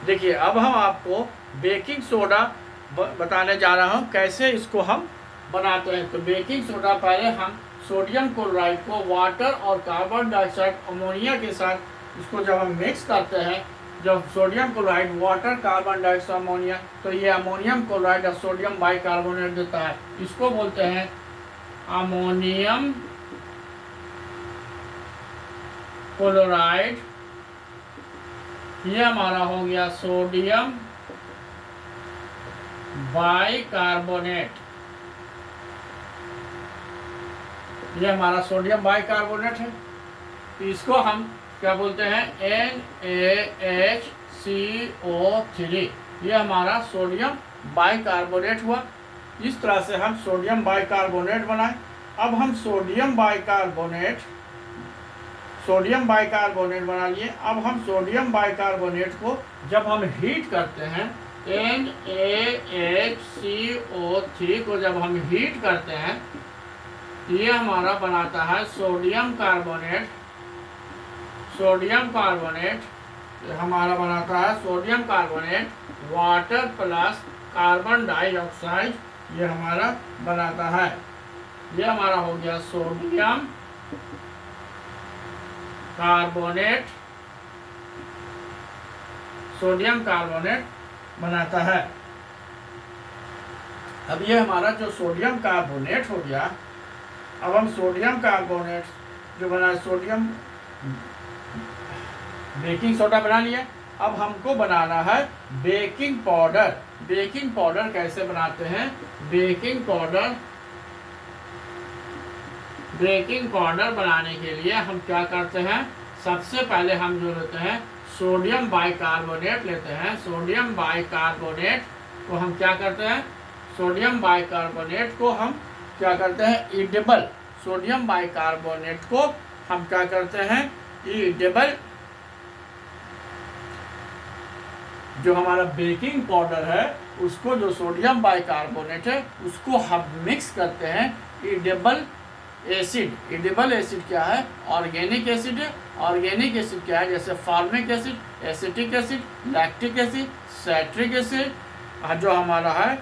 देखिए अब हम आपको बेकिंग सोडा बताने जा रहा हूँ कैसे इसको हम बनाते हैं। तो बेकिंग सोडा पहले हम सोडियम क्लोराइड को वाटर और कार्बन डाइऑक्साइड अमोनिया के साथ इसको जब हम मिक्स करते हैं, जब sodium chloride water carbon dioxide ammonia, तो ये अमोनियम क्लोराइड और सोडियम बाइकार्बोनेट देता है। इसको बोलते हैं अमोनियम क्लोराइड। ये हमारा हो गया सोडियम बाइकार्बोनेट। ये हमारा सोडियम बाइकार्बोनेट है। तो इसको हम क्या बोलते हैं, NaHCO3। ये हमारा सोडियम बाइकार्बोनेट हुआ। इस तरह से हम सोडियम बाइकार्बोनेट बनाए। अब हम सोडियम बाइकार्बोनेट बना लिए। अब हम सोडियम बाइकार्बोनेट को जब हम हीट करते हैं, NaHCO3 को जब हम हीट करते हैं, ये हमारा बनाता है सोडियम कार्बोनेट। हमारा बनाता है sodium carbonate water plus carbon dioxide. ये हमारा बनाता है, ये हमारा हो गया सोडियम कार्बोनेट बनाता है। अब ये हमारा जो सोडियम कार्बोनेट हो गया, अब हम सोडियम कार्बोनेट जो बना, सोडियम बेकिंग सोडा बना लिया। अब हमको बनाना है बेकिंग पाउडर। बेकिंग पाउडर कैसे बनाते हैं, बेकिंग पाउडर बनाने के लिए हम क्या करते हैं, सबसे पहले हम जो लेते हैं सोडियम बाइकार्बोनेट लेते हैं। सोडियम बाइकार्बोनेट को हम क्या करते हैं, सोडियम बाइकार्बोनेट को हम क्या करते हैं, ईडेबल। सोडियम बाइकार्बोनेट को हम क्या करते हैं, ईडेबल। जो हमारा बेकिंग पाउडर है उसको, जो सोडियम बाइकार्बोनेट है उसको हम मिक्स करते हैं ईडेबल एसिड। ईडेबल एसिड क्या है, ऑर्गेनिक एसिड है। ऑर्गेनिक एसिड क्या है, जैसे formic acid, acetic acid, lactic acid, citric acid जो हमारा है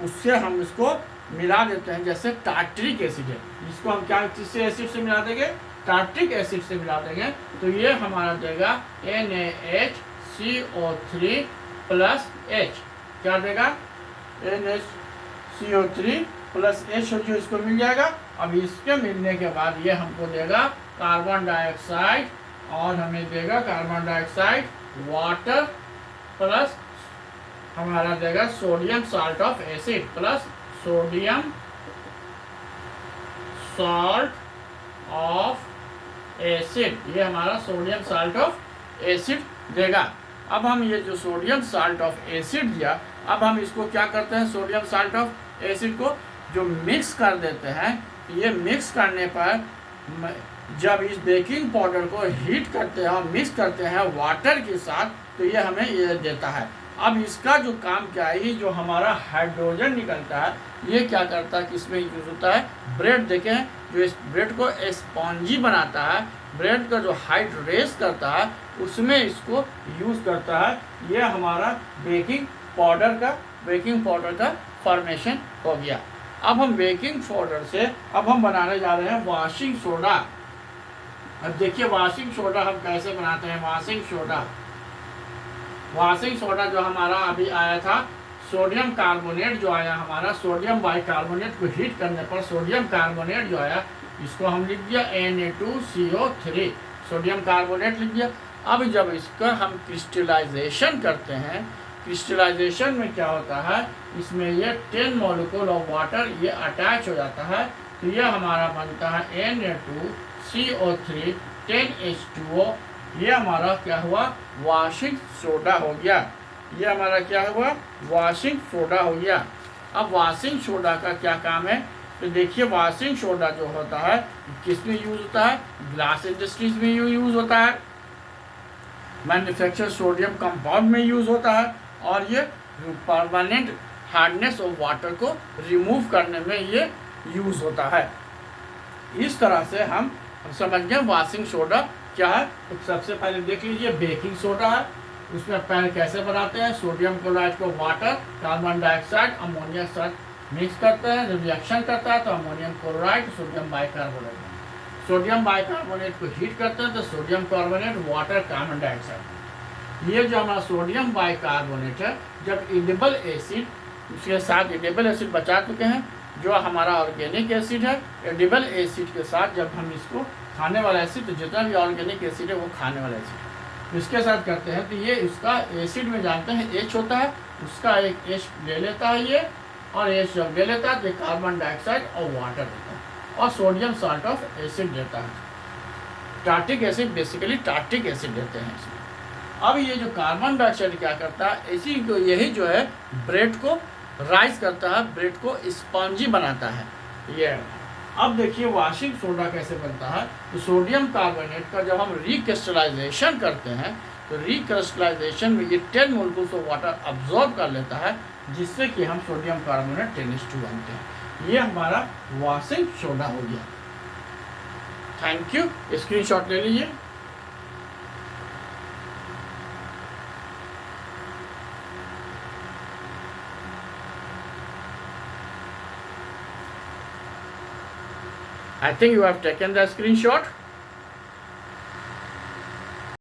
उससे हम इसको मिला देते हैं। जैसे टार्ट्रिक एसिड है, इसको हम क्या किससे एसिड से मिला देंगे, टार्ट्रिक एसिड से मिला देंगे। तो ये हमारा देगा NaHCO3 प्लस H। क्या देगा, NaCO3 प्लस H जो इसको मिल जाएगा। अब इसके मिलने के बाद ये हमको देगा कार्बन डाइऑक्साइड, और हमें देगा कार्बन डाइऑक्साइड वाटर प्लस हमारा देगा sodium salt of acid plus sodium salt of acid. ये हमारा सोडियम साल्ट ऑफ एसिड देगा। अब हम ये जो सोडियम साल्ट ऑफ एसिड दिया, अब हम इसको क्या करते हैं, सोडियम साल्ट ऑफ एसिड को जो मिक्स कर देते हैं। ये मिक्स करने पर जब इस बेकिंग पाउडर को हीट करते हैं और मिक्स करते हैं वाटर के साथ, तो ये हमें ये देता है। अब इसका जो काम क्या है, ये जो हमारा हाइड्रोजन निकलता है, ये क्या करता है, किसमें यूज होता है, ब्रेड देखें, जो इस ब्रेड को स्पॉन्जी बनाता है, ब्रेड का जो हाइट रेस करता है उसमें इसको यूज करता है। ये हमारा बेकिंग पाउडर का फॉर्मेशन हो गया। अब हम बेकिंग पाउडर से अब हम बनाने जा रहे हैं वॉशिंग सोडा। अब देखिए वॉशिंग सोडा हम कैसे बनाते हैं। वॉशिंग सोडा जो हमारा अभी आया था, सोडियम कार्बोनेट जो आया हमारा, सोडियम बाइकार्बोनेट को हीट करने पर सोडियम कार्बोनेट जो आया, इसको हम लिख दिया Na2CO3, सोडियम कार्बोनेट लिख दिया। अब जब इसका हम क्रिस्टलाइजेशन करते हैं, क्रिस्टलाइजेशन में क्या होता है, इसमें ये 10 मॉलिक्यूल ऑफ वाटर ये अटैच हो जाता है। तो ये हमारा बनता है Na2CO3 10H2O। ये हमारा क्या हुआ, वॉशिंग सोडा हो गया। ये हमारा क्या हुआ, वॉशिंग सोडा हो गया। अब वॉशिंग सोडा का क्या काम है, तो देखिए वॉशिंग सोडा जो होता है किस में यूज होता है, ग्लास इंडस्ट्रीज में यूज होता है, मैन्युफैक्चर सोडियम कंपाउंड में यूज होता है, और ये परमानेंट हार्डनेस ऑफ वाटर को रिमूव करने में ये यूज होता है। इस तरह से हम समझ गए वॉशिंग सोडा क्या है। तो सबसे पहले देख लीजिए बेकिंग सोडा है, उसमें पहले कैसे बनाते हैं, सोडियम क्लोराइड को वाटर, कार्बन डाइऑक्साइड, अमोनिया के साथ मिक्स करते हैं, जब रिएक्शन करता है तो ammonium chloride sodium bicarbonate, sodium bicarbonate को हीट करते हैं तो sodium carbonate water carbon dioxide. ये जो हमारा सोडियम बाइकार्बोनेट है, जब इडेबल एसिड, उसके साथ इडेबल एसिड बचा चुके हैं जो हमारा ऑर्गेनिक एसिड है, एडिबल एसिड के साथ जब हम इसको खाने वाला एसिड, तो जितना भी ऑर्गेनिक एसिड है वो खाने वाला एसिड इसके साथ करते हैं तो ये इसका एसिड में जानते हैं H होता है, उसका एक H ले लेता है ये, और H जब ले लेता है तो कार्बन डाइऑक्साइड और वाटर देता है और सोडियम साल्ट ऑफ एसिड देता है। Tartaric acid basically tartaric acid देते हैं इसमें। अब ये जो कार्बन डाइऑक्साइड क्या करता है, इसी को यही जो है ब्रेड को राइज करता है, ब्रेड को स्पॉन्जी बनाता है ये। अब देखिए वॉशिंग सोडा कैसे बनता है, तो सोडियम कार्बोनेट का जब हम रिक्रिस्टलाइजेशन करते हैं तो रिक्रिस्टलाइजेशन में ये 10 मोलकुल्स ऑफ वाटर अब्जॉर्ब कर लेता है, जिससे कि हम सोडियम कार्बोनेट 10:2 बनते हैं। ये हमारा वॉशिंग सोडा हो गया। थैंक यू, स्क्रीनशॉट ले लीजिए। I think you have taken the screenshot.